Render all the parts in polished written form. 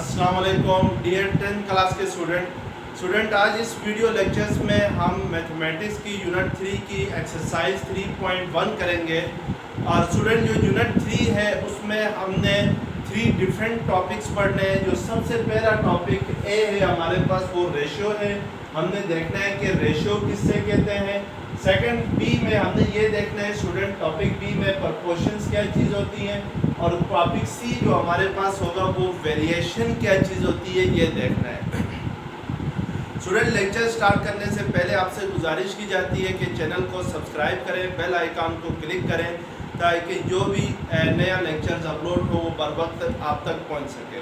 अस्सलाम वालेकुम dear 10th class के स्टूडेंट आज इस वीडियो लेक्चर्स में हम मैथमेटिक्स की यूनिट 3 की एक्सरसाइज 3.1 करेंगे। और स्टूडेंट जो यूनिट 3 है उसमें हमने 3 डिफरेंट टॉपिक्स पढ़ने हैं। जो सबसे पहला टॉपिक ए है हमारे पास वो रेशियो है। हमने देखना है कि रेशियो किससे कहते हैं। सेकंड बी में हमने ये देखना है स्टूडेंट टॉपिक बी में प्रपोर्शंस क्या चीज़ होती हैं। और टॉपिक सी जो हमारे पास होगा वो वेरिएशन क्या चीज़ होती है ये देखना है। स्टूडेंट लेक्चर स्टार्ट करने से पहले आपसे गुजारिश की जाती है कि चैनल को सब्सक्राइब करें, बेल आइकन को क्लिक करें ताकि जो भी नया लेक्चर्स अपलोड हो वो बर वक्त आप तक पहुंच सके।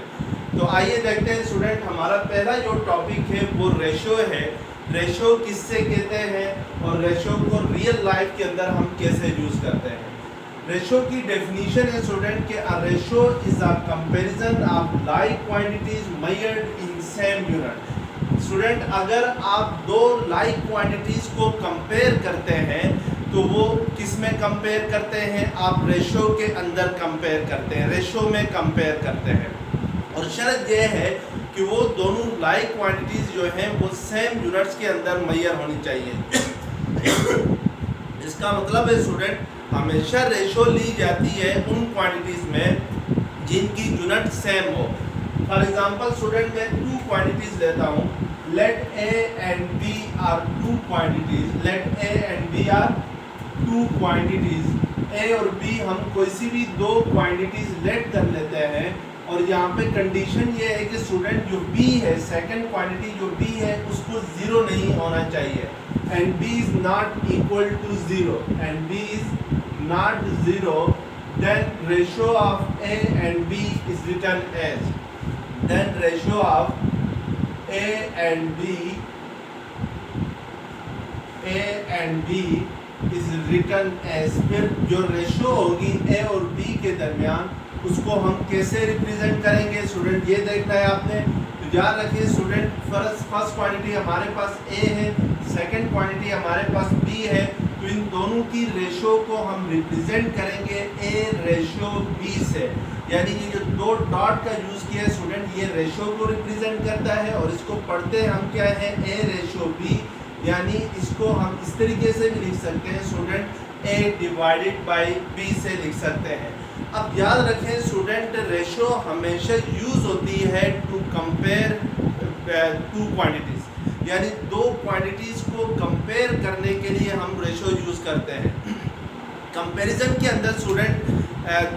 तो आइए देखते हैं स्टूडेंट हमारा पहला जो टॉपिक है वो रेशियो है। रेशियो किससे कहते हैं और रेशियो को रियल लाइफ के अंदर हम कैसे यूज़ करते हैं। रेशियो की डेफिनेशन है स्टूडेंट के a ratio is a comparison of like quantities measured in same unit. Student अगर आप दो लाइक क्वांटिटीज को कंपेयर करते हैं तो वो किस में कंपेयर करते हैं, आप रेशियो के अंदर कंपेयर करते हैं, रेशियो में कंपेयर करते हैं। और शर्त यह है कि वो दोनों लाइक क्वांटिटीज जो हैं वो सेम यूनिट्स के अंदर मेजर होनी चाहिए। इसका मतलब है स्टूडेंट हमेशा रेशो ली जाती है उन क्वांटिटीज़ में जिनकी यूनिट सेम हो। फॉर एग्जांपल स्टूडेंट मैं 2 क्वांटिटीज़ लेता हूँ। Let A and B are 2 quantities. Let A and B are 2 quantities. A और बी हम कोई सी भी 2 क्वांटिटीज़ लेट कर लेते हैं। और यहाँ पे कंडीशन ये है कि स्टूडेंट जो बी है, सेकंड क्वांटिटी जो बी है उसको 0 नहीं होना चाहिए। And B is not equal to 0 and B is not 0, then ratio of A and B is written as, then ratio of A and B is written as। फिर जो ratio होगी A और B के दरमियान उसको हम कैसे represent करेंगे स्टूडेंट ये देखना है आपने। तो याद रखिए स्टूडेंट फर्स्ट क्वांटिटी हमारे पास A है, सेकंड क्वांटिटी हमारे पास B है। तो इन दोनों की रेशियो को हम रिप्रेजेंट करेंगे A रेशियो B से। यानी ये जो 2 डॉट का यूज़ किया है स्टूडेंट ये रेशियो को रिप्रेजेंट करता है। और इसको पढ़ते हम क्या है A रेशियो B। यानी इसको हम इस तरीके से भी लिख सकते हैं student A divided by B से लिख सकते हैं। अब याद रखें स्टूडेंट रेशियो हमेशा यूज़ होती है टू कंपेयर 2 क्वांटिटीज़। यानी 2 क्वांटिटीज़ को कंपेयर करने के लिए हम रेशियो यूज़ करते हैं। कंपैरिजन के अंदर स्टूडेंट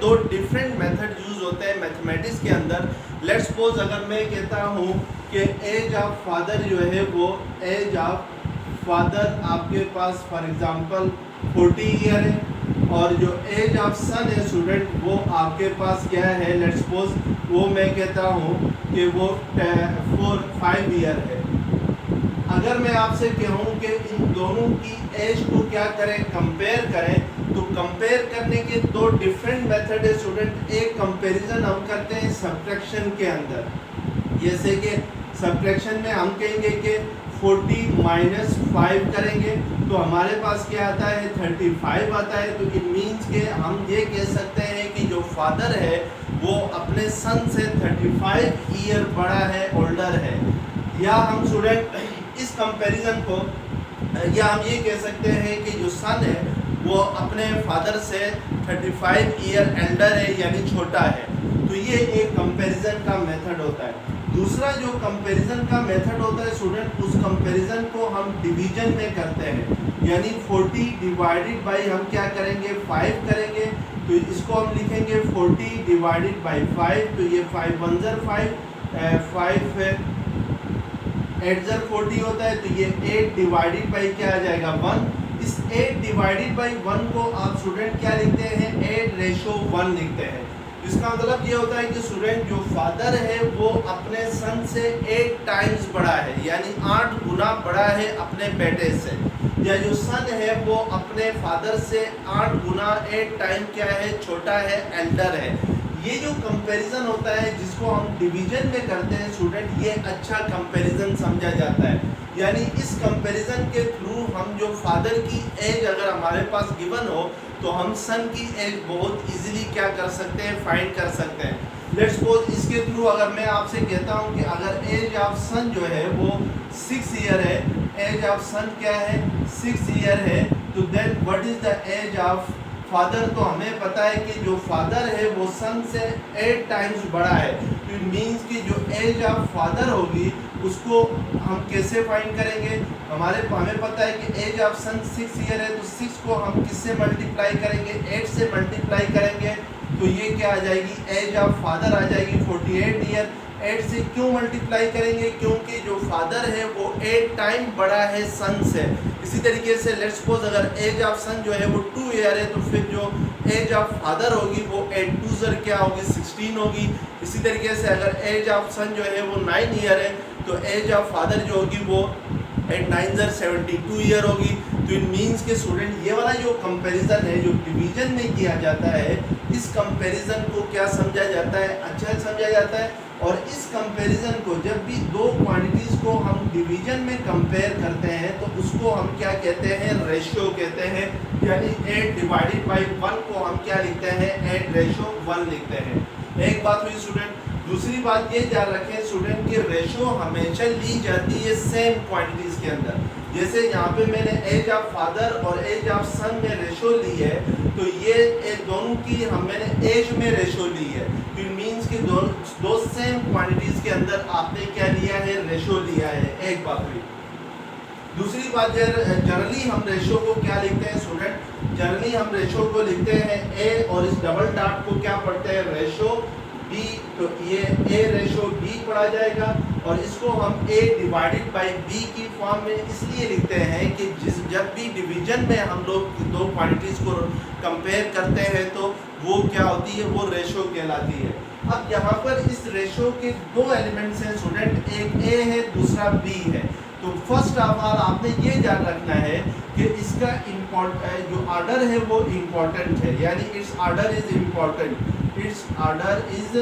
2 डिफरेंट मेथड यूज़ होते हैं मैथमेटिक्स के अंदर। लेट्स सपोज अगर मैं कहता हूँ कि एज ऑफ फादर जो है वो एज ऑफ फादर आपके पास फॉर एग्जांपल 40 ईयर है। और जो एज ऑफ सन है स्टूडेंट वो आपके पास क्या है, लेट्स सपोज वो मैं कहता हूँ कि वो 5 ईयर है। अगर मैं आपसे कहूँ कि इन दोनों की एज को क्या करें, कंपेयर करें, तो कंपेयर करने के 2 डिफरेंट मेथड है स्टूडेंट। एक कंपैरिजन हम करते हैं सब्ट्रैक्शन के अंदर। जैसे कि सब्ट्रैक्शन में हम कहेंगे कि 40 माइनस 5 करेंगे तो हमारे पास क्या आता है 35 आता है। तो इट मीन्स के हम ये कह सकते हैं कि जो फादर है वो अपने सन से 35 ईयर बड़ा है, ओल्डर है। या हम स्टूडेंट इस कंपैरिजन को या हम ये कह सकते हैं कि जो सन है वो अपने फादर से 35 ईयर एल्डर है यानी छोटा है। तो ये एक कंपैरिजन का मेथड होता है। दूसरा जो कंपैरिजन का मेथड होता है स्टूडेंट उस कंपैरिजन को हम डिवीजन में करते हैं। यानी 40 डिवाइडेड बाई हम क्या करेंगे 5 करेंगे। तो इसको हम लिखेंगे 40 डिवाइडेड बाई 5। तो ये 5 1 ज़र 5 8 ज़र 40 होता है। तो ये 8 डिवाइडेड बाई क्या आ जाएगा 1। इस 8 डिवाइडेड बाई 1 को आप स्टूडेंट क्या लिखते हैं 8 रेशो 1 लिखते हैं। इसका मतलब ये होता है कि स्टूडेंट जो फादर है वो अपने सन से 8 टाइम्स बड़ा है यानी 8 गुना बड़ा है अपने बेटे से। या जो सन है वो अपने फादर से 8 गुना 8 टाइम क्या है छोटा है, एल्डर है। ये जो कंपैरिजन होता है जिसको हम डिवीजन में करते हैं स्टूडेंट, ये अच्छा कंपैरिजन समझा जाता है। यानी इस कंपैरिजन के थ्रू हम जो फादर की एज अगर हमारे पास गिवन हो तो हम सन की एज बहुत इजीली क्या कर सकते हैं, फाइंड कर सकते हैं। लेट्स सपोज इसके थ्रू अगर मैं आपसे कहता हूँ कि अगर एज ऑफ सन जो है वो 6 ईयर है, एज ऑफ सन क्या है 6 ईयर है, तो then what is the age of father, तो हमें पता है कि जो फादर है वो सन से 8 टाइम्स बड़ा है। तो इट मीन्स कि जो एज ऑफ फादर होगी उसको हम कैसे फाइंड करेंगे, हमें पता है कि एज ऑफ सन 6 ईयर है, तो 6 को हम किससे मल्टीप्लाई करेंगे, 8 से मल्टीप्लाई करेंगे, तो ये क्या आ जाएगी, एज ऑफ फादर आ जाएगी 48 ईयर। 8 से क्यों मल्टीप्लाई करेंगे, क्योंकि जो फादर है वो 8 टाइम बड़ा है सन से। इसी तरीके से लेट्स सपोज अगर एज ऑफ सन जो है वो 2 ईयर है, तो फिर जो एज ऑफ फादर होगी वो 8 2 ज़र क्या होगी 16 होगी। इसी तरीके से अगर एज ऑफ सन जो है वो 9 ईयर है, तो एज ऑफ फादर जो होगी वो 8 9 ज़र 72 ईयर होगी। तो इट मीन्स के स्टूडेंट ये वाला जो कंपैरिजन है जो डिवीजन में किया जाता है, इस कंपैरिजन को क्या समझा जाता है, अच्छा समझा जाता है। और इस कंपैरिजन को जब भी दो क्वांटिटीज़ को हम डिवीजन में कंपेयर करते हैं तो उसको हम क्या कहते हैं, रेशियो कहते हैं। यानी 8 डिवाइडेड बाई 1 को हम क्या लिखते हैं, 8 रेशियो 1 लिखते हैं। एक बात हुई स्टूडेंट। दूसरी बात ये याद रखें स्टूडेंट कि रेशियो हमेशा ली जाती है सेम क्वांटिटीज़ के अंदर। जैसे यहाँ पे मैंने एज ऑफ फादर और एज ऑफ सन में रेशो ली है, तो ये दोनों की मैंने एज में रेशो ली है। तो इट मीन्स कि दो सेम क्वांटिटीज़ के अंदर आपने क्या लिया है, रेशो लिया है। एक बात हुई। दूसरी बात है जनरली हम रेशो को क्या लिखते हैं स्टूडेंट, जनरली हम रेशो को लिखते हैं ए, और इस डबल डॉट को क्या पढ़ते हैं, रेशो बी। तो ये ए रेशो बी पढ़ा जाएगा, और इसको हम ए डिवाइडेड बाई बी की फॉर्म में इसलिए लिखते हैं कि जब भी डिवीजन में हम लोग दो क्वांटिटीज़ को कंपेयर करते हैं तो वो क्या होती है, वो रेशो कहलाती है। अब यहाँ पर इस रेशो के दो एलिमेंट्स हैं स्टूडेंट, एक ए है दूसरा बी है। तो फर्स्ट ऑफ ऑल आपने ये ध्यान रखना है कि इसका जो ऑर्डर है वो इम्पॉर्टेंट है, यानी it's order is important, it's order is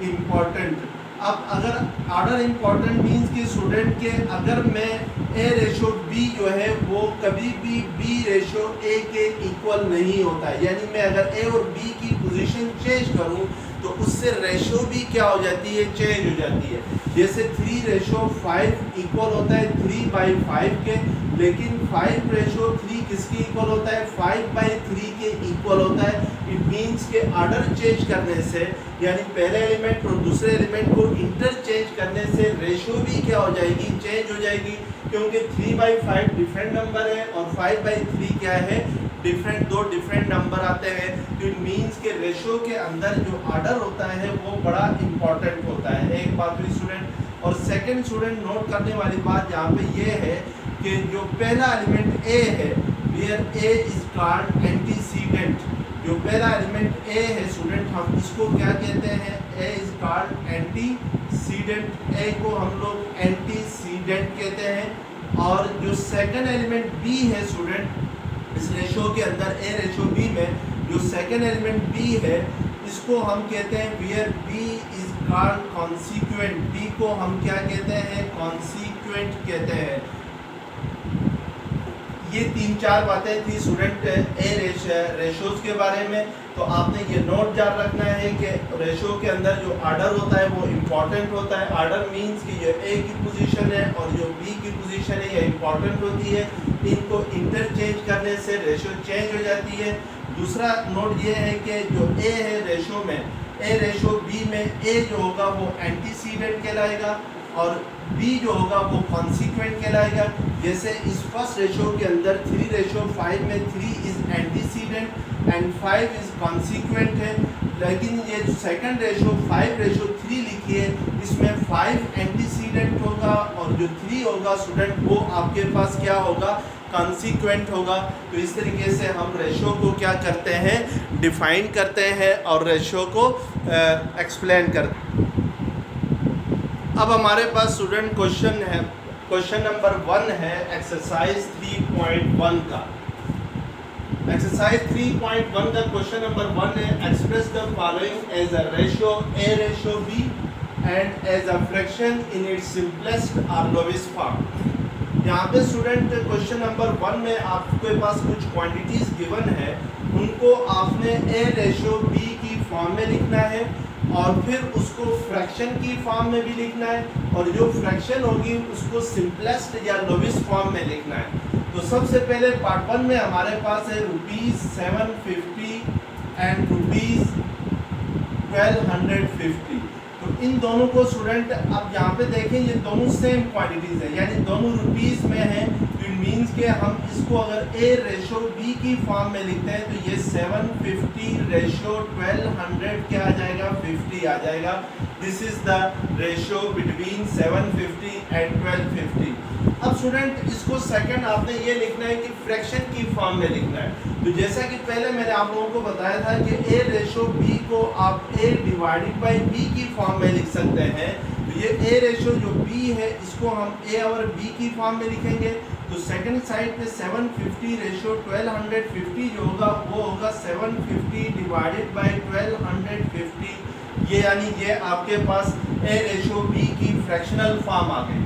important. अब अगर ऑर्डर इम्पॉर्टेंट मीन्स कि स्टूडेंट के अगर मैं ए रेशो बी जो है वो कभी भी बी रेशो ए के इक्वल नहीं होता है। यानी मैं अगर ए और बी की पोजीशन चेंज करूं तो उससे रेशो भी क्या हो जाती है, चेंज हो जाती है। जैसे 3 रेशो 5 इक्वल होता है 3/5 के, लेकिन 5 रेशो 3 किसके इक्वल होता है, 5/3 के इक्वल होता है। इट मीन्स के ऑर्डर चेंज करने से, यानी पहले एलिमेंट और दूसरे एलिमेंट को इंटरचेंज करने से रेशो भी क्या हो जाएगी, चेंज हो जाएगी। क्योंकि 3/5 डिफरेंट नंबर है और 5/3 क्या है, दो डिफरेंट नंबर आते हैं। तो इट मीन्स के रेशो के अंदर जो ऑर्डर होता है वो बड़ा इंपॉर्टेंट होता है। एक बात हुई स्टूडेंट। और सेकंड स्टूडेंट नोट करने वाली बात यहाँ पे ये है कि जो पहला एलिमेंट ए है, where A is called antecedent, जो पहला एलिमेंट ए है स्टूडेंट हम इसको क्या कहते हैं, ए इज कॉल्ड एंटीसीडेंट, ए को हम लोग एंटीसीडेंट कहते हैं। और जो सेकंड एलिमेंट बी है स्टूडेंट, इस रेशो के अंदर ए रेशो बी में जो सेकंड एलिमेंट बी है इसको हम कहते हैं where B is called consequent, B को हम क्या कहते हैं, कॉन्सिक्वेंट कहते हैं। ये 3-4 बातें थी स्टूडेंट ए रेशोज के बारे में। तो आपने ये नोट याद रखना है कि रेशो के अंदर जो ऑर्डर होता है वो इम्पॉर्टेंट होता है। ऑर्डर मींस कि ये ए की पोजीशन है और जो बी की पोजीशन है ये इम्पॉर्टेंट होती है। इनको इंटरचेंज करने से रेशो चेंज हो जाती है। दूसरा नोट ये है कि जो ए है रेशो में, ए रेशो बी में ए जो होगा वो एंटीसीडेंट कहलाएगा और बी जो होगा वो कॉन्सिक्वेंट कहलाएगा। जैसे इस फर्स्ट रेशो के अंदर 3 रेशो 5 में 3 is antecedent and 5 is consequent है, लेकिन ये जो सेकंड रेशो 5 रेशो 3 लिखी है इसमें 5 एंटीसीडेंट होगा और जो 3 होगा स्टूडेंट वो आपके पास क्या होगा, कॉन्सिक्वेंट होगा। तो इस तरीके से हम रेशो को क्या करते हैं, डिफाइन करते हैं और रेशो को एक्सप्लेन करते हैं। अब हमारे पास स्टूडेंट क्वेश्चन है, क्वेश्चन नंबर 1 है एक्सरसाइज 3.1 का। एक्सरसाइज 3.1 का क्वेश्चन नंबर 1 है, express the following as a ratio A ratio B and as a fraction in its simplest और लोवेस्ट फॉर्म। यहाँ पे स्टूडेंट क्वेश्चन नंबर 1 में आपके पास कुछ क्वांटिटीज गिवन है, उनको आपने ए रेशियो बी की फॉर्म में लिखना है और फिर उसको फ्रैक्शन की फॉर्म में भी लिखना है, और जो फ्रैक्शन होगी उसको सिंपलेस्ट या लोवेस्ट फॉर्म में लिखना है। तो सबसे पहले पार्ट 1 में हमारे पास है ₹750 एंड ₹1250। तो इन दोनों को स्टूडेंट अब यहाँ पे देखें, ये दोनों सेम क्वांटिटीज है, यानी दोनों रुपीस में है। तो इट मीन्स के हम इसको अगर ए रेशो बी की फॉर्म में लिखते हैं तो ये 750 रेशो 1200 क्या आ जाएगा, 50 आ जाएगा। This is the ratio between 750 and 1250। अब स्टूडेंट इसको सेकंड आपने ये लिखना है कि फ्रैक्शन की फॉर्म में लिखना है। तो जैसा कि पहले मैंने आप लोगों को बताया था कि ए रेशो बी को आप ए डिवाइडेड बाई बी की फॉर्म में लिख सकते हैं। तो ये ए रेशो जो बी है इसको हम ए और बी की फॉर्म में लिखेंगे। तो सेकंड साइड पे 750 रेशो 1250 जो होगा वो होगा 750 डिवाइडेड बाई 1250। ये यानी ये आपके पास ए रेशो बी की फ्रैक्शनल फॉर्म आ गई।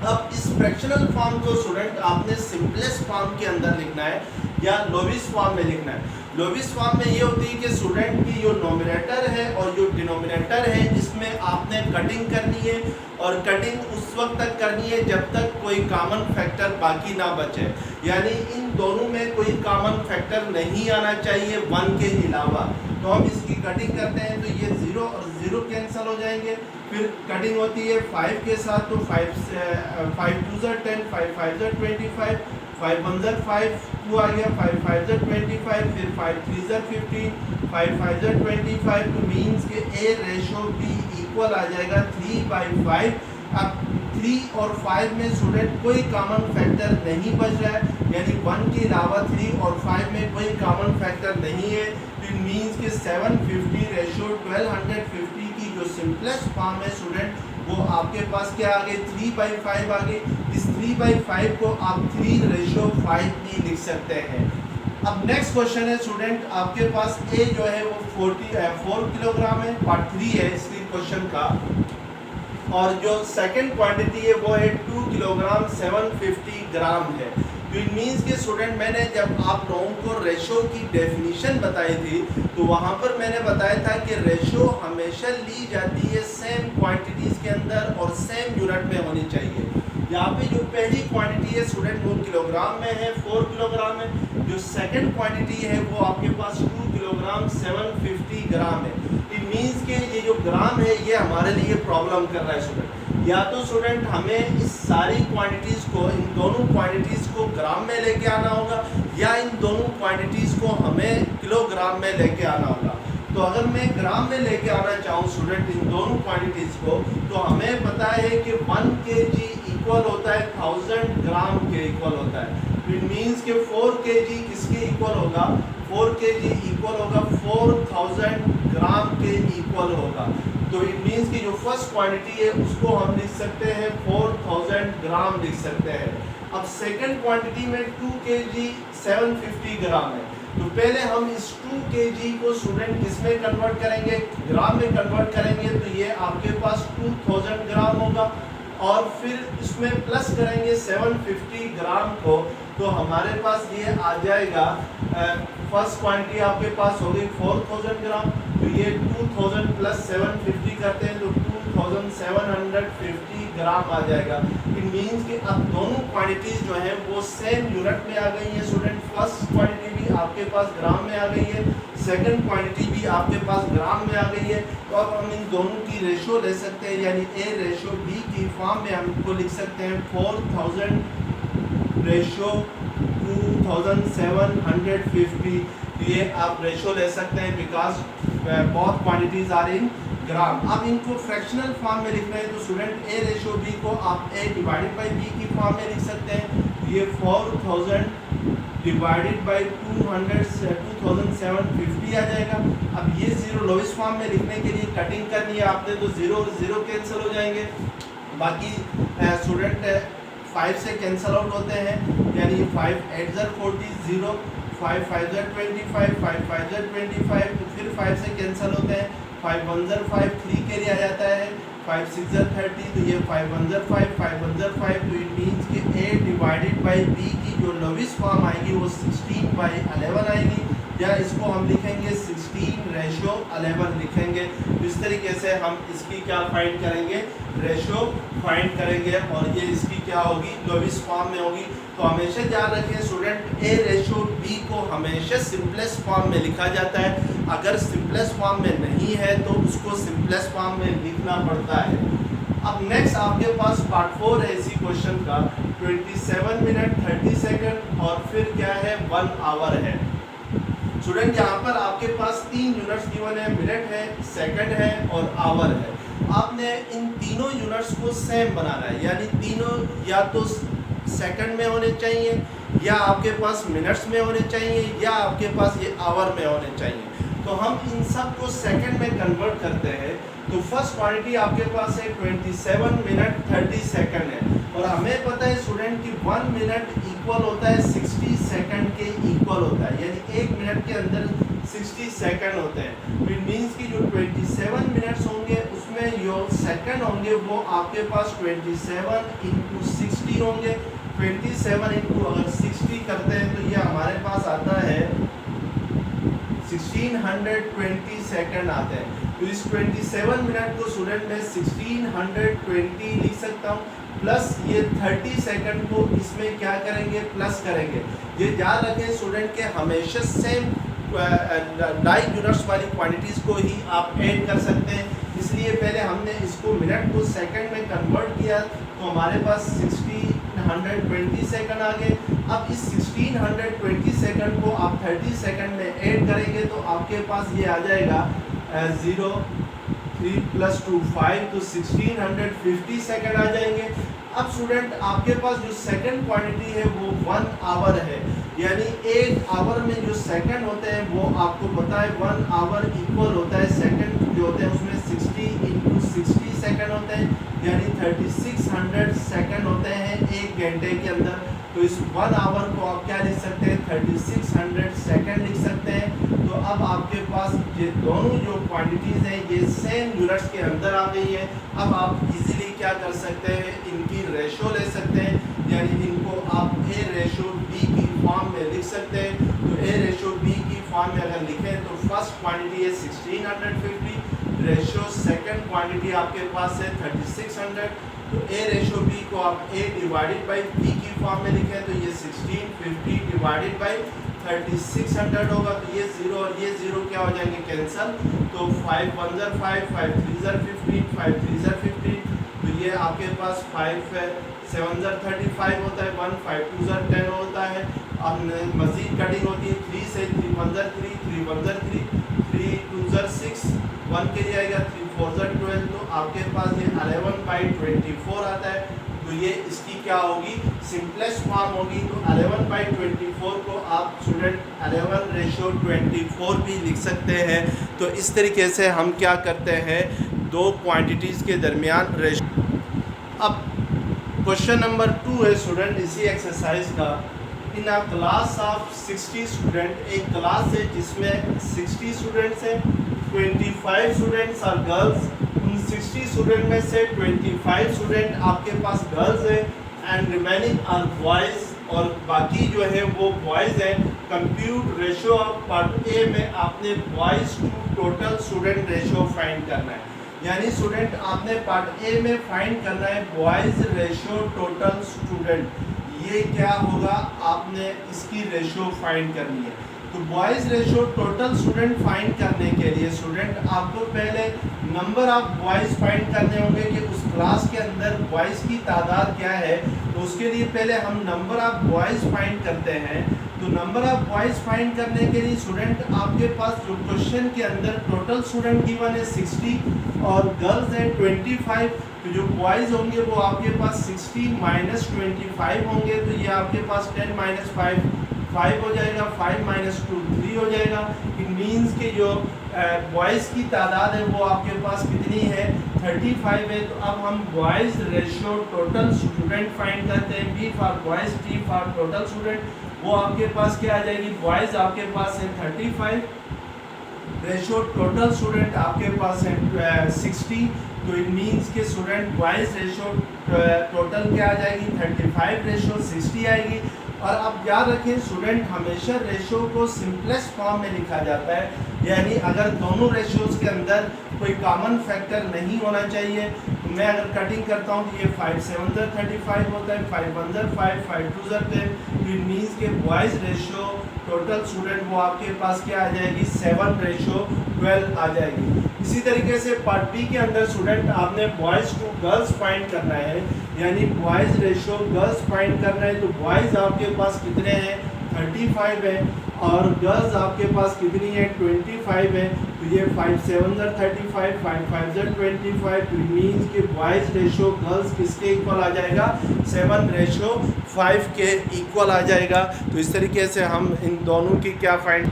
अब इस फ्रैक्शनल फॉर्म को स्टूडेंट आपने सिंपलेस्ट फॉर्म के अंदर लिखना है या लोवेस्ट फॉर्म में लिखना है। लोवेस्ट फॉर्म में ये होती है कि स्टूडेंट की जो नोमिनेटर है और जो डिनोमिनेटर है इसमें आपने कटिंग करनी है, और कटिंग उस वक्त तक करनी है जब तक कोई कॉमन फैक्टर बाकी ना बचे, यानी इन दोनों में कोई कॉमन फैक्टर नहीं आना चाहिए 1 के अलावा। तो हम इसकी कटिंग करते हैं तो ये 0 और 0 कैंसिल हो जाएंगे। फिर कटिंग होती है 5 के साथ, तो 5 2 10, 5 5 25, 5 1 5 2 आ गया, 5 5 25, फिर 5 3 15, 5 5 25। तो मीन्स के ए रेशो बी इक्वल आ जाएगा 3/5। अब 3 और 5 में स्टूडेंट कोई कॉमन फैक्टर नहीं बच रहा है, यानी 1 के अलावा 3 और 5 में कोई कॉमन फैक्टर नहीं है। तो मीन्स के 750 रेशो 1250 की जो सिंपलेस्ट फॉर्म है स्टूडेंट वो आपके पास क्या आ गई, 3/5 आ गई। इस 3/5 को आप 3:5 भी लिख सकते हैं। अब नेक्स्ट क्वेश्चन है स्टूडेंट, आपके पास ए जो है वो 4 किलोग्राम है, पार्ट 3 है इसकी क्वेश्चन का, और जो सेकंड क्वांटिटी है वो है 2 किलोग्राम 750 ग्राम है। तो इट मीन्स के स्टूडेंट मैंने जब आप लोगों को रेशो की डेफिनेशन बताई थी तो वहाँ पर मैंने बताया था कि रेशो हमेशा ली जाती है सेम क्वांटिटीज़ के अंदर और सेम यूनिट में होनी चाहिए। यहाँ पे जो पहली क्वांटिटी है स्टूडेंट वो किलोग्राम में है, 4 किलोग्राम है। जो सेकंड क्वांटिटी है वो आपके पास 2 किलोग्राम 750 ग्राम है। इट मीन्स के ये जो ग्राम है ये हमारे लिए प्रॉब्लम कर रहा है स्टूडेंट। या तो स्टूडेंट हमें इस सारी क्वांटिटीज़ को, इन दोनों क्वांटिटीज़ को ग्राम में लेके आना होगा, या इन दोनों क्वांटिटीज़ को हमें किलोग्राम में लेके आना होगा। तो अगर मैं ग्राम में लेके आना चाहूँ स्टूडेंट इन दोनों क्वांटिटीज़ को, तो हमें पता है कि 1 kg इक्वल होता है 1000 ग्राम के इक्वल होता है। इट मीन्स के 4 kg किसके इक्वल होगा, 4 kg इक्वल होगा 4000 ग्राम के इक्वल होगा। तो इट मीन्स कि जो फर्स्ट क्वांटिटी है उसको हम लिख सकते हैं 4000 ग्राम लिख सकते हैं। अब सेकंड क्वांटिटी में 2 kg 750 ग्राम है। तो पहले हम इस 2 kg को स्टूडेंट किस में कन्वर्ट करेंगे, ग्राम में कन्वर्ट करेंगे। तो ये आपके पास 2000 ग्राम होगा, और फिर इसमें प्लस करेंगे 750 ग्राम को, तो हमारे पास ये आ जाएगा, फर्स्ट क्वांटिटी आपके पास हो गई 4000 ग्राम। तो ये 2000 प्लस 750 करते हैं तो 2750 ग्राम आ जाएगा। इट मीन्स कि अब दोनों क्वांटिटीज़ जो हैं वो सेम यूनिट में आ गई है स्टूडेंट। फर्स्ट क्वांटिटी भी आपके पास ग्राम में आ गई है, सेकंड क्वांटिटी भी आपके पास ग्राम में आ गई है। तो अब हम इन दोनों की रेशो ले सकते हैं, यानी ए रेशो बी की फॉर्म में हम इनको लिख सकते हैं 4000 रेशो 2750। ये आप रेशो ले सकते हैं बिकॉज बहुत क्वांटिटीज आर इन ग्राम। अब इनको फ्रैक्शनल फॉर्म में लिखना है तो स्टूडेंट ए रेशो बी को आप ए डिवाइडेड बाई बी की फॉर्म में लिख सकते हैं। ये 4000 डिवाइडेड बाई 2750 आ जाएगा। अब ये 0 लोवेस्ट फॉर्म में लिखने के लिए कटिंग करनी है आपने, तो 0 और 0 कैंसिल हो जाएंगे। बाकी स्टूडेंट 5 से कैंसिल आउट होते हैं, यानी 5 8 40 0, 5 5 ज़र 25, 5 5 ज़र 25, तो फिर 5 से कैंसिल होते हैं, 5 1 ज़र 5, 3 के लिए आ जाता है, 5 6 ज़र 30, तो ये 5 1 ज़र 5, 5 1 ज़र 5, तो इट मीन्स कि A डिवाइडेड बाई B की जो लोवेस्ट फॉर्म आएगी वो 16/11 आएगी, या इसको हम लिखेंगे 16:11 लिखेंगे। इस तरीके से हम इसकी क्या फाइंड करेंगे, रेशो फाइंड करेंगे, और ये इसकी क्या होगी, लोवेस्ट फॉर्म में होगी। तो हमेशा याद रखें स्टूडेंट, A रेशो B को हमेशा सिंपलेस्ट फॉर्म में लिखा जाता है, अगर सिंपलेस्ट फॉर्म में नहीं है तो उसको सिंपलेस्ट फॉर्म में लिखना पड़ता है। अब नेक्स्ट आपके पास पार्ट 4 है इसी क्वेश्चन का, 27 मिनट 30 सेकंड और फिर क्या है 1 आवर है। स्टूडेंट यहाँ पर आपके पास 3 यूनिट्स गिवन है, मिनट है, सेकंड है और आवर है। आपने इन तीनों यूनिट्स को सेम बनाना है, यानी तीनों या तो सेकंड में होने चाहिए, या आपके पास मिनट्स में होने चाहिए, या आपके पास ये आवर में होने चाहिए। तो हम इन सब को सेकंड में कन्वर्ट करते हैं। तो फर्स्ट क्वांटिटी आपके पास है 27 मिनट 30 सेकंड है, और हमें पता है स्टूडेंट कि 1 मिनट इक्वल होता है 60 सेकंड के इक्वल होता है, यानी 1 मिनट के अंदर 60 सेकंड होते हैं। इट मीन्स कि जो 27 मिनट्स होंगे उसमें जो सेकंड होंगे वो आपके पास 27 इंटू 60 होंगे। 27 इंटू अगर 60 करते हैं तो ये हमारे पास आता है 1620 सेकंड आते हैं। तो इस 27 मिनट को स्टूडेंट में 1620 लिख सकता हूँ, प्लस ये 30 सेकंड को इसमें क्या करेंगे, प्लस करेंगे। ये याद रखें स्टूडेंट के हमेशा सेम लाइक यूनिट्स वाली क्वांटिटीज़ को ही आप ऐड कर सकते हैं, इसलिए पहले हमने इसको मिनट को सेकंड में कन्वर्ट किया, तो हमारे पास 1620 सेकंड आ गए। अब इस 1620 सेकंड को आप 30 सेकंड में ऐड करेंगे तो आपके पास ये आ जाएगा 0 3 + 2 5, तो 1650 सेकंड आ जाएंगे। अब स्टूडेंट आपके पास जो सेकंड क्वांटिटी है वो 1 आवर है, यानी 1 आवर में जो सेकंड होते हैं वो आपको पता है 1 आवर इक्वल होता है सेकंड जो होते हैं उसमें 60 इंटू 60 सेकंड होते हैं, यानी 3600 सेकंड होते हैं 1 घंटे के अंदर। तो इस 1 आवर को आप क्या लिख सकते हैं, 3600 सेकंड लिख सकते हैं। तो अब आपके पास ये दोनों जो क्वांटिटीज़ हैं ये सेम यूनिट्स के अंदर आ गई है। अब आप इजीली क्या कर सकते हैं, इनकी रेशो ले सकते हैं, यानी इनको आप A रेशो B की फॉर्म में लिख सकते हैं। तो A रेशो B की फॉर्म में अगर लिखें तो फर्स्ट क्वांटिटी है 1650, रेशो सेकंड क्वांटिटी आपके पास है 3600। तो A रेशो B को आप A डिवाइडेड बाई B की फॉर्म में लिखें तो ये 1650 डिवाइडेड बाई 3600 होगा। तो ये 0 और ये 0 क्या हो जाएंगे, कैंसल। तो 5 1 ज़र 5, 5 3 ज़र 15, 5 3 ज़र 15, तो ये आपके पास 5 है, 7 ज़र 35 होता है, 1 5 2 ज़र 10 होता है। अब मज़ीद कटिंग होती है 3 से, 3 1 ज़र 3, 3 1 ज़र 3, 3 2 ज़र 6, 1 के लिए आएगा 3 4 ज़र 12, तो आपके पास ये 11/24 आता है। तो ये इसकी क्या होगी, सिंपलेस्ट फॉर्म होगी। तो 11/24 को आप स्टूडेंट 11 रेशो 24 भी लिख सकते हैं। तो इस तरीके से हम क्या करते हैं, दो क्वांटिटीज़ के दरमियान रेशो। अब क्वेश्चन नंबर 2 है स्टूडेंट इसी एक्सरसाइज का। इन अ क्लास ऑफ 60 स्टूडेंट, एक क्लास है जिसमें 60 स्टूडेंट्स हैं, 25 स्टूडेंट्स आर गर्ल्स। उन 60 स्टूडेंट में से 25 स्टूडेंट आपके पास गर्ल्स हैं एंड रिमेनिंग आर बॉयज़, और बाकी जो है वो बॉयज़ हैं। Compute ratio of part A में आपने boys to total student ratio find करना है, यानी स्टूडेंट आपने पार्ट ए में फाइंड करना है बॉयज़ रेशो टोटल स्टूडेंट। ये क्या होगा, आपने इसकी रेशो फाइंड करनी है। तो boys ratio total student find करने के लिए स्टूडेंट आपको पहले नंबर ऑफ बॉयज़ फाइंड करने होंगे कि उस क्लास के अंदर बॉयज़ की तादाद क्या है। तो उसके लिए पहले हम नंबर ऑफ बॉयज़ फाइंड करते हैं। तो नंबर ऑफ बॉयज़ फाइंड करने के लिए स्टूडेंट आपके पास जो क्वेश्चन के अंदर टोटल स्टूडेंट गिवन है 60 और गर्ल्स हैं 25, तो जो बॉयज़ होंगे वो आपके पास 60 माइनस 25 होंगे। तो ये आपके पास 10 माइनस 5 हो जाएगा, 5 माइनस 2 3 हो जाएगा। इट मीन्स कि जो बॉयज़ की तादाद है वो आपके पास कितनी है, 35 है। तो अब हम boys ratio total student find करते हैं, B for boys, T for total student. वो आपके पास क्या आ जाएगी, बॉयज़ आपके पास है 35, रेशो टोटल स्टूडेंट आपके पास है 60, तो इट मीन्स के स्टूडेंट बॉयज़ रेशो टोटल क्या आ जाएगी 35 रेशो 60 आएगी। और अब याद रखें स्टूडेंट हमेशा रेशो को सिंपलेस्ट फॉर्म में लिखा जाता है, यानी अगर दोनों रेशोज़ के अंदर कोई कॉमन फैक्टर नहीं होना चाहिए। तो मैं अगर कटिंग करता हूँ तो ये 5 7 35 होता है, 5 1 5 5 2 10, तो इट मीन्स के बॉयज़ रेशो टोटल स्टूडेंट वो आपके पास क्या आ जाएगी 7 रेशो 12 आ जाएगी। इसी तरीके से पार्ट बी के अंदर स्टूडेंट आपने बॉयज़ टू गर्ल्स फाइंड करना है, यानी बॉयज़ रेशो गर्ल्स फाइंड करना है। तो बॉयज़ आपके पास कितने हैं 35 है और गर्ल्स आपके पास कितनी है 25 है। तो ये 5 7 35 5 5 25, तो मीन्स कि बॉयज़ रेशो गर्ल्स किसके इक्वल आ जाएगा 7 रेशो 5 के इक्वल आ जाएगा। तो इस तरीके से हम इन दोनों की क्या फाइंड।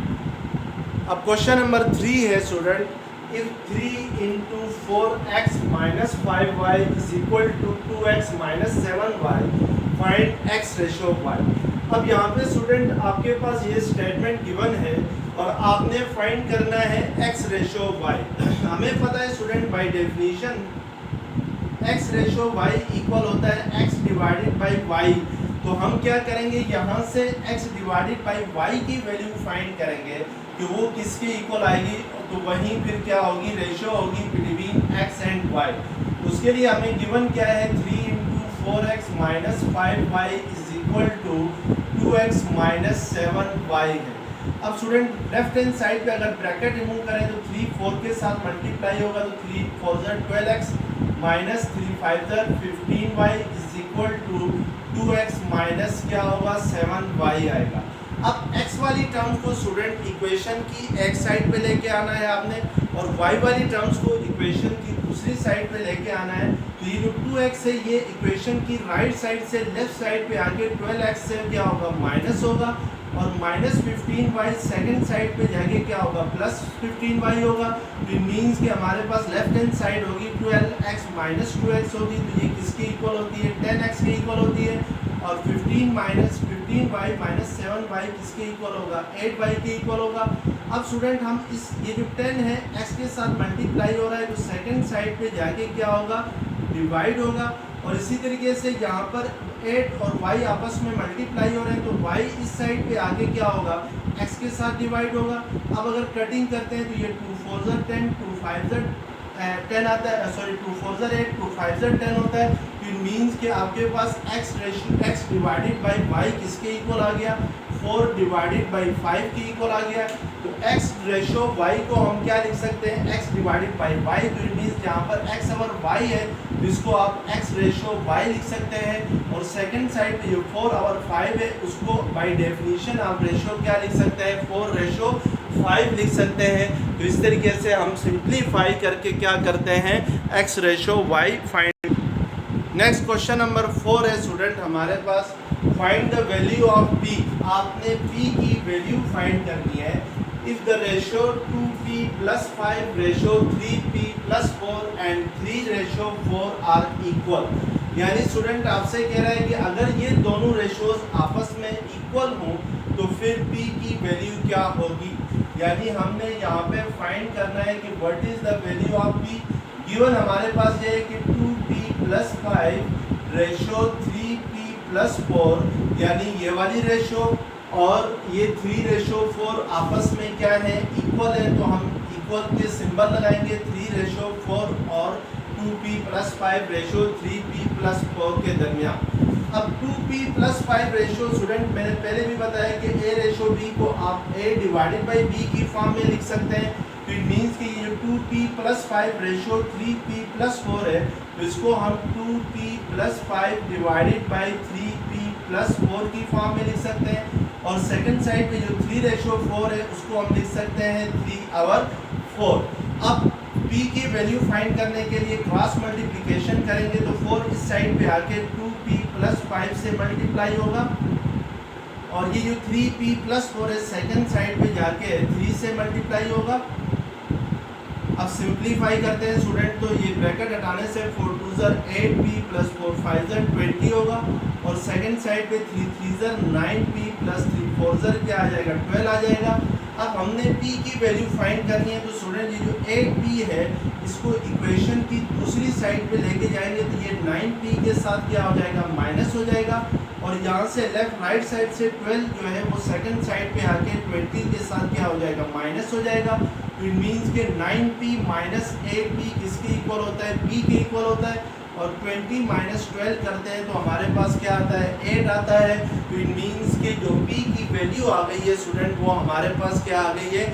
अब क्वेश्चन नंबर 3 है student, if 3 into 4x minus 5y is equal to 2x minus 7y, find x ratio of y। अब यहाँ पे स्टूडेंट आपके पास ये स्टेटमेंट गिवन है और आपने फाइंड करना है x रेशो ऑफ y। हमें पता है student by definition x ratio y equal होता है x डिवाइडेड बाय y। तो हम क्या करेंगे, यहाँ से x डिवाइडेड बाय y की वैल्यू फाइंड करेंगे कि वो किसके इक्वल आएगी। तो वहीं फिर क्या होगी, रेशो होगी बिटवीन x एंड y। उसके लिए हमें गिवन क्या है 3 into 4x minus 5y is equal to 2x minus 7y है। अब स्टूडेंट लेफ्ट हैंड साइड पे अगर ब्रैकेट रिमूव करें तो 3 4 के साथ मल्टीप्लाई होगा, तो 3 4 12x minus 3 5 15y is equal to 2x minus क्या होगा 7y आएगा। अब x वाली टर्म को स्टूडेंट इक्वेशन की एक साइड पे लेके आना है आपने, और y वाली टर्म्स को इक्वेशन की दूसरी साइड पे लेके आना है। तो ये जो 2x है ये इक्वेशन की राइट साइड से लेफ्ट साइड पे आके 12x से क्या होगा माइनस होगा, और माइनस 15y सेकेंड साइड पे जाके क्या होगा प्लस 15y होगा। तो मीन्स कि हमारे पास लेफ्ट हैंड साइड होगी 12x माइनस 2x होगी, तो ये किसके इक्वल होती है 10x के इक्वल होती है, और 15 माइनस 15y माइनस 7y किसके इक्वल होगा 8y के इक्वल होगा। अब स्टूडेंट हम इस ये जो 10 है x के साथ मल्टीप्लाई हो रहा है, तो सेकंड साइड पे जाके क्या होगा डिवाइड होगा, और इसी तरीके से यहाँ पर 8 और y आपस में मल्टीप्लाई हो रहे हैं, तो y इस साइड पे आके क्या होगा x के साथ डिवाइड होगा। अब अगर कटिंग करते हैं तो ये 2 4 10 2 5 10 आता है, सॉरी 2 4 8 2 5 10 होता है। तो इट मीन्स कि आपके पास x डिवाइडेड बाई y किसके इक्वल आ गया 4 डिवाइडेड बाई 5 के इक्वल आ गया। तो x रेशो y को हम क्या लिख सकते हैं x डिवाइडेड बाई y। तो इट मीन्स यहाँ पर x और y है तो इसको आप x रेशो y लिख सकते हैं, और सेकंड साइड पे जो 4 और 5 है उसको बाय डेफिनेशन आप रेशो क्या लिख सकते हैं 4 रेशो 5 लिख सकते हैं। तो इस तरीके से हम सिंप्लीफाई करके क्या करते हैं x ratio y find. Next question number 4 है स्टूडेंट हमारे पास, find the value of p। आपने p की वैल्यू फाइंड करनी है। If the ratio 2p plus 5 ratio 3p plus 4 and 3 ratio 4 are equal, यानी स्टूडेंट आपसे कह रहा है कि अगर ये दोनों रेशोज आपस में इक्वल हों तो फिर p की वैल्यू क्या होगी। यानी हमने यहाँ पे फाइंड करना है कि what is the value of p। Given हमारे पास ये है कि 2p plus 5 ratio 3p plus 4, यानी ये वाली रेशो और ये 3 रेशो 4 आपस में क्या है इक्वल है, तो हम इक्वल के सिंबल लगाएंगे 3 रेशो 4 और 2p plus 5 ratio 3p plus 4 के दरमियान। अब 2p plus 5 रेशो स्टूडेंट मैंने पहले भी बताया कि a रेशो b को आप a डिवाइडेड बाई b की फॉर्म में लिख सकते हैं। तो इट मीन्स कि ये 2p plus 5 ratio 3p plus 4 है, तो इसको हम 2p plus 5 divided by 3p plus 4 की फॉर्म में लिख सकते हैं, और सेकंड साइड पे जो 3 रेशो 4 है उसको हम लिख सकते हैं 3 over 4। अब p की वैल्यू फाइंड करने के लिए क्रॉस मल्टीप्लिकेशन करेंगे तो 4 इस साइड पे आके 2p plus 5 से मल्टीप्लाई होगा, और ये जो 3p plus 4 है सेकंड साइड पे जाके 3 से मल्टीप्लाई होगा, अब सिंप्लीफाई करते हैं स्टूडेंट, तो ये ब्रैकेट हटाने से 4 2 8p + 4 5 20 होगा, और सेकंड साइड पे 3 3 9p + 3 4 क्या आ जाएगा 12 आ जाएगा। अब हमने p की वैल्यू फाइंड करनी है, तो स्टूडेंट ये जो 8p है इसको इक्वेशन की दूसरी साइड पे लेके जाएंगे, तो ये 9p के साथ क्या हो जाएगा माइनस हो जाएगा, और यहाँ से लेफ्ट राइट साइड से 12 जो है वो सेकंड साइड पे आके 20 के साथ क्या हो जाएगा माइनस हो जाएगा। इट मीन्स के 9p - 8p किसके इक्वल होता है, p के इक्वल होता है, और 20 - 12 करते हैं तो हमारे पास क्या आता है 8 आता है। तो इट मीन्स के जो p की वैल्यू आ गई है स्टूडेंट वो हमारे पास क्या आ गई है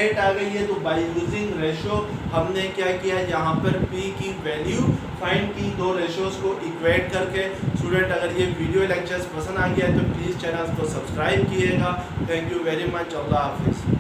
8 आ गई है। तो बाय यूजिंग रेशो हमने क्या किया, यहाँ पर p की वैल्यू फाइंड की, दो रेशोज को इक्वेट करके। स्टूडेंट अगर ये वीडियो लेक्चर्स पसंद आ गया है तो प्लीज़ चैनल को सब्सक्राइब कीजिएगा। थैंक यू वेरी मच, अल्लाह हाफिज़।